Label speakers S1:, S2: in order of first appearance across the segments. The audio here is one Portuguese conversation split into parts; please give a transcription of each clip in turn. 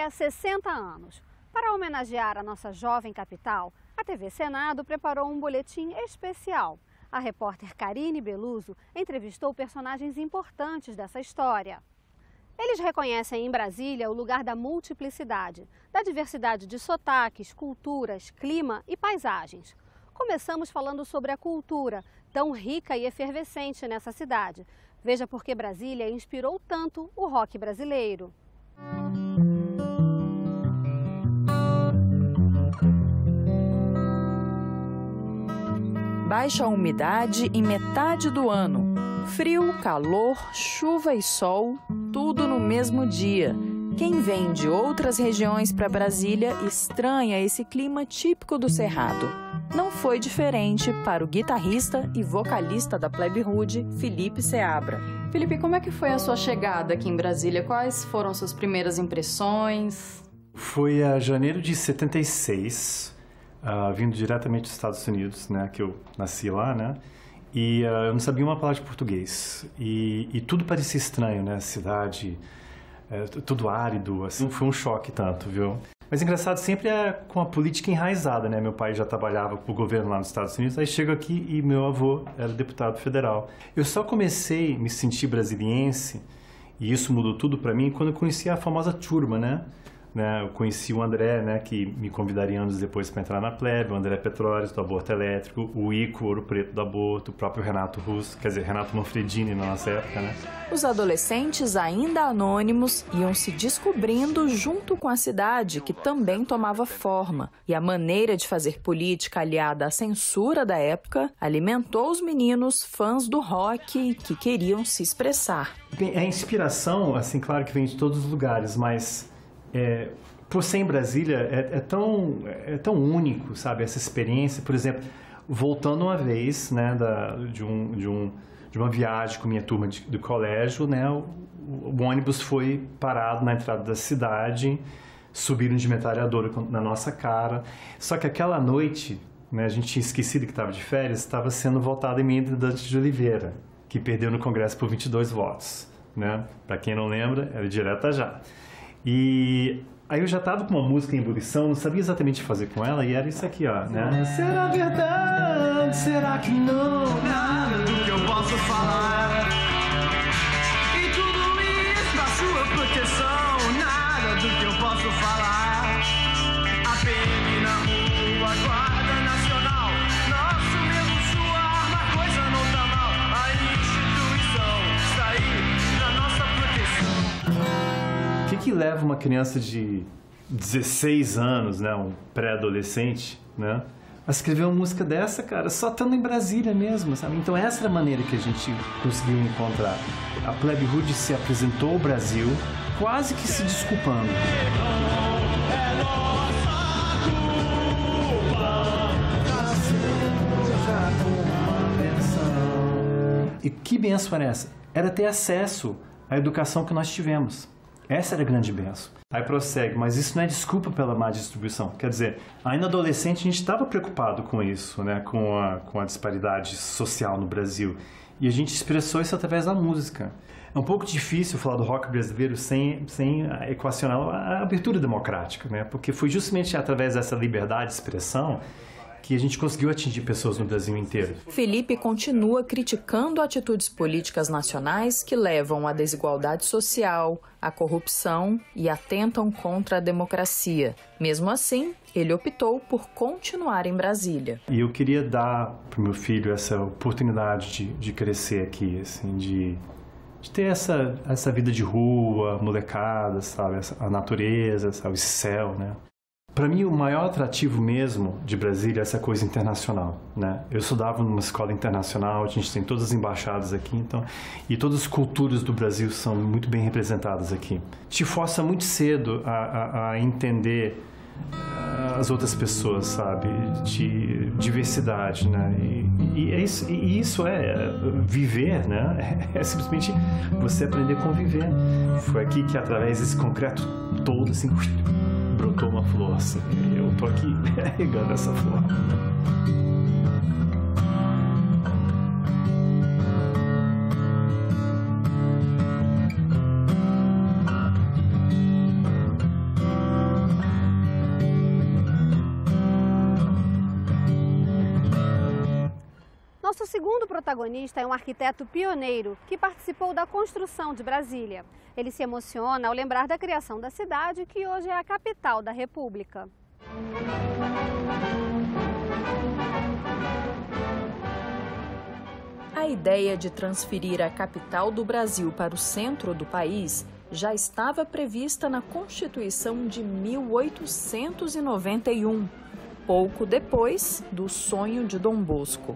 S1: até 60 anos. Para homenagear a nossa jovem capital, a TV Senado preparou um boletim especial. A repórter Karine Beluso entrevistou personagens importantes dessa história. Eles reconhecem em Brasília o lugar da multiplicidade, da diversidade de sotaques, culturas, clima e paisagens. Começamos falando sobre a cultura, tão rica e efervescente nessa cidade. Veja por que Brasília inspirou tanto o rock brasileiro.
S2: Baixa umidade em metade do ano. Frio, calor, chuva e sol, tudo no mesmo dia. Quem vem de outras regiões para Brasília estranha esse clima típico do Cerrado. Não foi diferente para o guitarrista e vocalista da Plebe Rude, Felipe Seabra. Felipe, como é que foi a sua chegada aqui em Brasília? Quais foram suas primeiras impressões?
S3: Foi em janeiro de 76, vindo diretamente dos Estados Unidos, né, que eu nasci lá, né? E eu não sabia uma palavra de português. E tudo parecia estranho, né? A cidade, tudo árido, assim. Foi um choque tanto, viu? Mas engraçado sempre é com a política enraizada, né? Meu pai já trabalhava para o governo lá nos Estados Unidos, aí chego aqui e meu avô era deputado federal. Eu só comecei a me sentir brasiliense, e isso mudou tudo para mim, quando eu conheci a famosa turma, né? Eu conheci o André, né, que me convidaria anos depois para entrar na Plebe, o André Petróleo, do aborto elétrico, o Ico, Ouro Preto do aborto, o próprio Renato Russo, quer dizer, Renato Manfredini na nossa época, né?
S2: Os adolescentes, ainda anônimos, iam se descobrindo junto com a cidade, que também tomava forma. E a maneira de fazer política aliada à censura da época alimentou os meninos fãs do rock que queriam se expressar.
S3: Bem, a inspiração, assim, claro que vem de todos os lugares, mas... por ser em Brasília, é tão único, sabe, essa experiência. Por exemplo, voltando uma vez, né, de uma viagem com minha turma do colégio, né, o ônibus foi parado na entrada da cidade, subiram de metralhadora na nossa cara. Só que aquela noite, né, a gente tinha esquecido que estava de férias, estava sendo votada a emenda Dante de Oliveira, que perdeu no Congresso por 22 votos. Né? Para quem não lembra, era direta já. E aí eu já estava com uma música em ebulição, não sabia exatamente o que fazer com ela, e era isso aqui, ó, né? Será verdade? Será que não? Nada do que eu posso falar. E tudo isso na sua proteção, nada do que eu posso falar. A PM na rua, a Guarda Nacional, nosso medo, sua arma, a coisa não tá mal. A instituição está aí na nossa proteção. O que leva uma criança de 16 anos, né, um pré-adolescente, né, a escrever uma música dessa, cara, só estando em Brasília mesmo, sabe? Então essa era a maneira que a gente conseguiu encontrar. A Plebe Rude se apresentou ao Brasil quase que se desculpando. E que bênção era essa? Era ter acesso à educação que nós tivemos. Essa era a grande bênção. Aí prossegue, mas isso não é desculpa pela má distribuição. Quer dizer, ainda adolescente a gente estava preocupado com isso, né? Com a disparidade social no Brasil. E a gente expressou isso através da música. É um pouco difícil falar do rock brasileiro sem equacionar a abertura democrática, né? Porque foi justamente através dessa liberdade de expressão que a gente conseguiu atingir pessoas no Brasil inteiro.
S2: Felipe continua criticando atitudes políticas nacionais que levam à desigualdade social, à corrupção e atentam contra a democracia. Mesmo assim, ele optou por continuar em Brasília.
S3: E eu queria dar para o meu filho essa oportunidade de crescer aqui, assim, de ter essa vida de rua, molecada, sabe, a natureza, sabe, esse céu, né? Para mim, o maior atrativo mesmo de Brasília é essa coisa internacional, né? Eu estudava numa escola internacional, a gente tem todas as embaixadas aqui, então, e todas as culturas do Brasil são muito bem representadas aqui. Te força muito cedo a entender as outras pessoas, sabe? De diversidade, né? E isso é viver, né? É simplesmente você aprender a conviver. Foi aqui que, através desse concreto todo, assim, brotou uma flor, assim. Eu tô aqui regando essa flor.
S1: Nosso segundo protagonista é um arquiteto pioneiro que participou da construção de Brasília. Ele se emociona ao lembrar da criação da cidade, que hoje é a capital da República.
S2: A ideia de transferir a capital do Brasil para o centro do país já estava prevista na Constituição de 1891, pouco depois do sonho de Dom Bosco.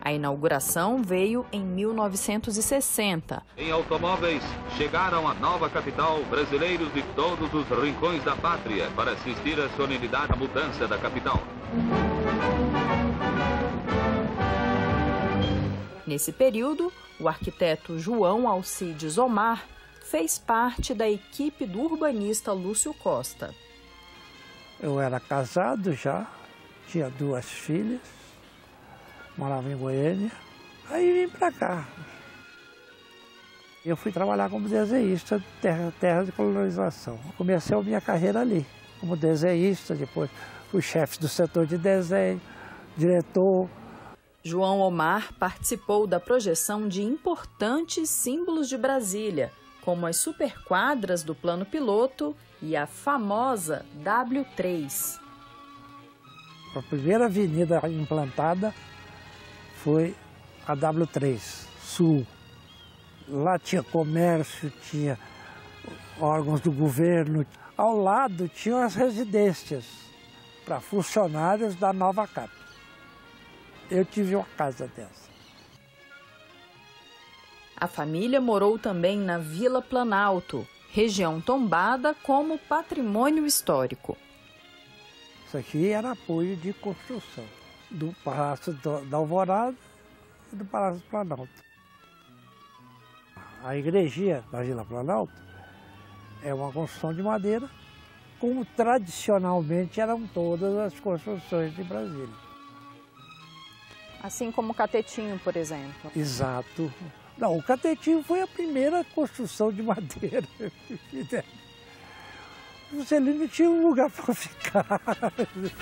S2: A inauguração veio em 1960.
S4: Em automóveis, chegaram à nova capital brasileiros de todos os rincões da pátria para assistir à solenidade da mudança da capital.
S2: Nesse período, o arquiteto João Alcides Omar fez parte da equipe do urbanista Lúcio Costa.
S5: Eu era casado já, tinha 2 filhas, morava em Goiânia, aí vim para cá. Eu fui trabalhar como desenhista de terra de colonização. Comecei a minha carreira ali, como desenhista, depois fui chefe do setor de desenho, diretor.
S2: João Omar participou da projeção de importantes símbolos de Brasília, como as superquadras do plano piloto e a famosa W3.
S5: A primeira avenida implantada foi a W3, Sul. Lá tinha comércio, tinha órgãos do governo. Ao lado tinham as residências para funcionários da nova CAP. Eu tive uma casa dessa.
S2: A família morou também na Vila Planalto, região tombada como patrimônio histórico.
S5: Isso aqui era apoio de construção do Palácio da Alvorada e do Palácio do Planalto. A igrejinha da Vila Planalto é uma construção de madeira, como tradicionalmente eram todas as construções de Brasília.
S2: Assim como o Catetinho, por exemplo.
S5: Exato. Não, o Catetinho foi a primeira construção de madeira. Você ali não tinha um lugar para ficar.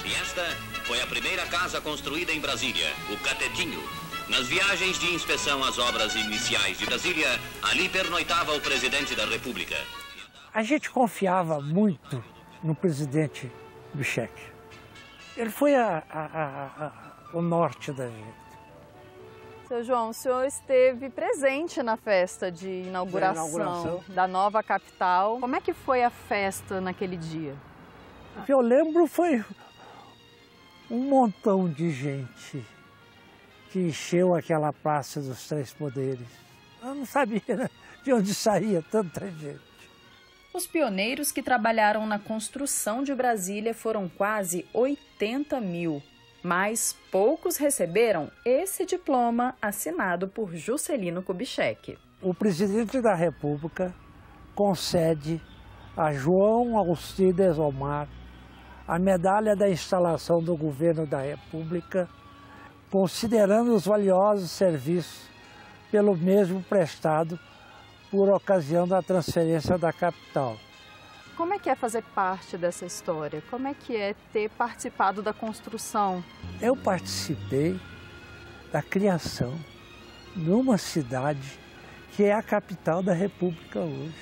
S6: E esta foi a primeira casa construída em Brasília, o Catetinho. Nas viagens de inspeção às obras iniciais de Brasília, ali pernoitava o presidente da República.
S5: A gente confiava muito no presidente Kubitschek. Ele foi o norte da gente.
S2: Seu João, o senhor esteve presente na festa de inauguração da nova capital. Como é que foi a festa naquele dia?
S5: O que eu lembro foi um montão de gente que encheu aquela Praça dos Três Poderes. Eu não sabia, né, de onde saía tanta gente.
S2: Os pioneiros que trabalharam na construção de Brasília foram quase 80 mil. Mas poucos receberam esse diploma assinado por Juscelino Kubitschek.
S5: O presidente da República concede a João Alcides Omar a medalha da instalação do governo da República, considerando os valiosos serviços pelo mesmo prestado por ocasião da transferência da capital.
S2: Como é que é fazer parte dessa história? Como é que é ter participado da construção?
S5: Eu participei da criação de uma cidade que é a capital da República hoje.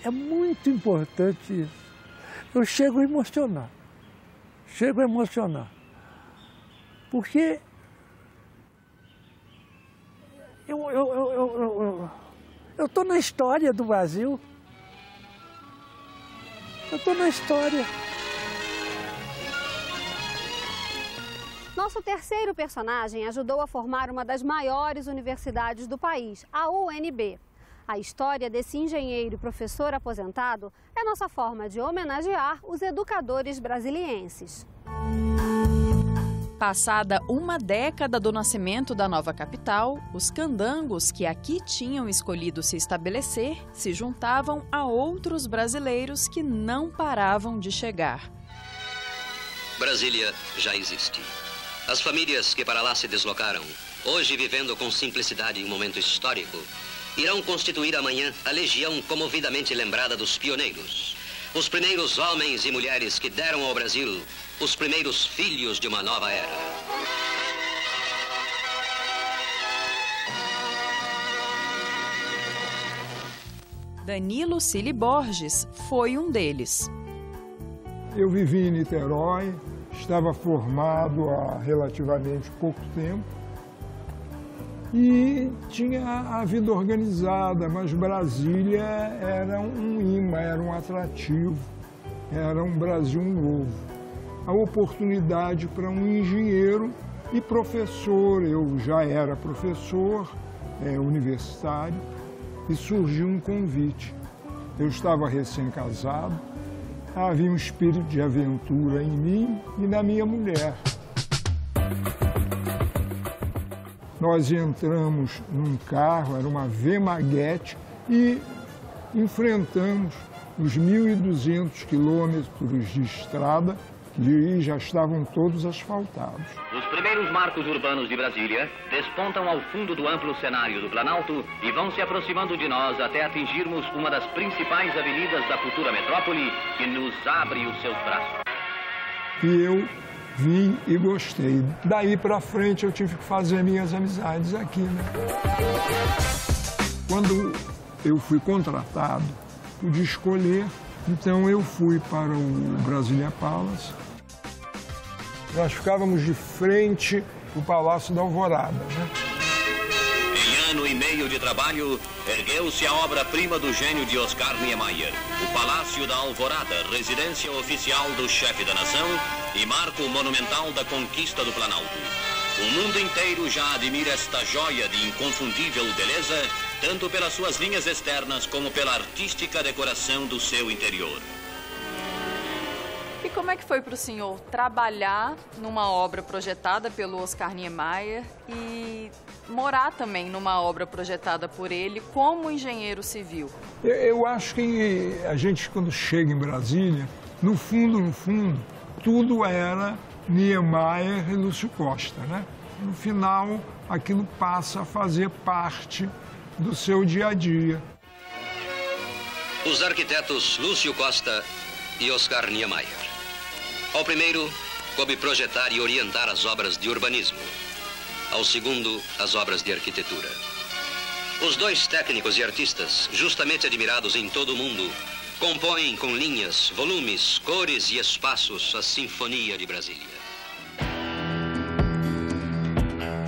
S5: É muito importante isso. Eu chego a emocionar. Porque eu estou na história do Brasil. Eu estou na história.
S1: Nosso terceiro personagem ajudou a formar uma das maiores universidades do país, a UNB. A história desse engenheiro e professor aposentado é nossa forma de homenagear os educadores brasilienses.
S2: Passada uma década do nascimento da nova capital, os candangos que aqui tinham escolhido se estabelecer se juntavam a outros brasileiros que não paravam de chegar.
S6: Brasília já existe. As famílias que para lá se deslocaram, hoje vivendo com simplicidade em um momento histórico, irão constituir amanhã a legião comovidamente lembrada dos pioneiros. Os primeiros homens e mulheres que deram ao Brasil os primeiros filhos de uma nova era.
S2: Danilo Cili Borges foi um deles.
S7: Eu vivi em Niterói, estava formado há relativamente pouco tempo e tinha a vida organizada, mas Brasília era um imã, era um atrativo, era um Brasil novo. A oportunidade para um engenheiro e professor, eu já era professor universitário, e surgiu um convite. Eu estava recém-casado, havia um espírito de aventura em mim e na minha mulher. Nós entramos num carro, era uma V-Maguete, e enfrentamos os 1.200 quilômetros de estrada, que já estavam todos asfaltados.
S6: Os primeiros marcos urbanos de Brasília despontam ao fundo do amplo cenário do Planalto e vão se aproximando de nós até atingirmos uma das principais avenidas da futura metrópole, que nos abre os seus braços.
S7: E eu vim e gostei. Daí para frente eu tive que fazer minhas amizades aqui, né? Quando eu fui contratado, pude escolher, então eu fui para o Brasília Palace. Nós ficávamos de frente ao Palácio da Alvorada, né?
S6: Em ano e meio de trabalho, ergueu-se a obra-prima do gênio de Oscar Niemeyer, o Palácio da Alvorada, residência oficial do chefe da nação e marco monumental da conquista do Planalto. O mundo inteiro já admira esta joia de inconfundível beleza, tanto pelas suas linhas externas como pela artística decoração do seu interior.
S2: E como é que foi para o senhor trabalhar numa obra projetada pelo Oscar Niemeyer e morar também numa obra projetada por ele como engenheiro civil?
S7: Eu acho que a gente, quando chega em Brasília, no fundo, tudo era Niemeyer e Lúcio Costa, né? No final, aquilo passa a fazer parte do seu dia a dia.
S6: Os arquitetos Lúcio Costa e Oscar Niemeyer. Ao primeiro, coube projetar e orientar as obras de urbanismo. Ao segundo, as obras de arquitetura. Os dois técnicos e artistas, justamente admirados em todo o mundo, compõem com linhas, volumes, cores e espaços a Sinfonia de Brasília.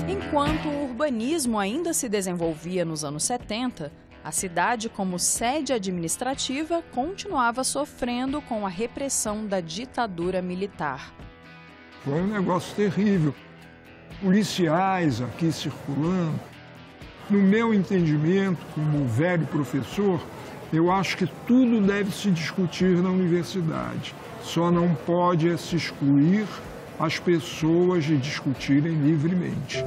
S2: Enquanto o urbanismo ainda se desenvolvia nos anos 70, a cidade, como sede administrativa, continuava sofrendo com a repressão da ditadura militar.
S7: Foi um negócio terrível. Policiais aqui circulando. No meu entendimento, como velho professor, eu acho que tudo deve se discutir na universidade. Só não pode se excluir as pessoas de discutirem livremente.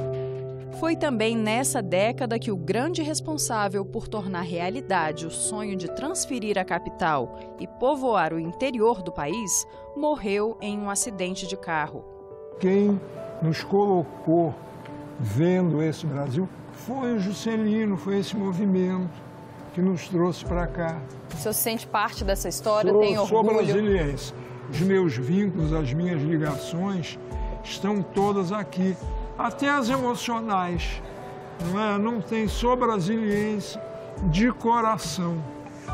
S2: Foi também nessa década que o grande responsável por tornar realidade o sonho de transferir a capital e povoar o interior do país morreu em um acidente de carro.
S7: Quem nos colocou vendo esse Brasil foi o Juscelino, foi esse movimento que nos trouxe para cá.
S2: O senhor se sente parte dessa história, tem orgulho?
S7: Sou brasiliense. Os meus vínculos, as minhas ligações estão todas aqui. Até as emocionais, não é? Não tem, sou brasiliense de coração,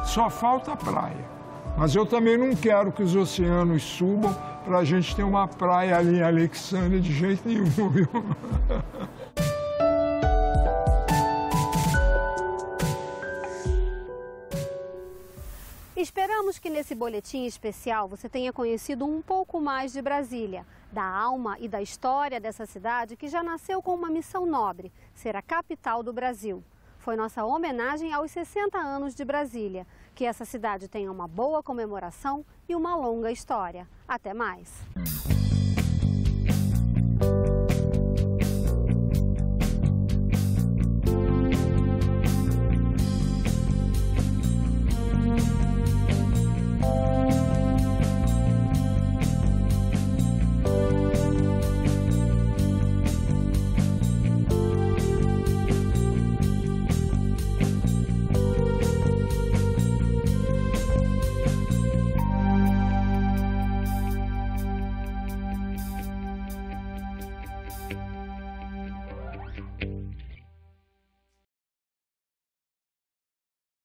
S7: só falta a praia. Mas eu também não quero que os oceanos subam para a gente ter uma praia ali em Alexandria de jeito nenhum, viu?
S1: Esperamos que nesse boletim especial você tenha conhecido um pouco mais de Brasília, da alma e da história dessa cidade que já nasceu com uma missão nobre, ser a capital do Brasil. Foi nossa homenagem aos 60 anos de Brasília. Que essa cidade tenha uma boa comemoração e uma longa história. Até mais!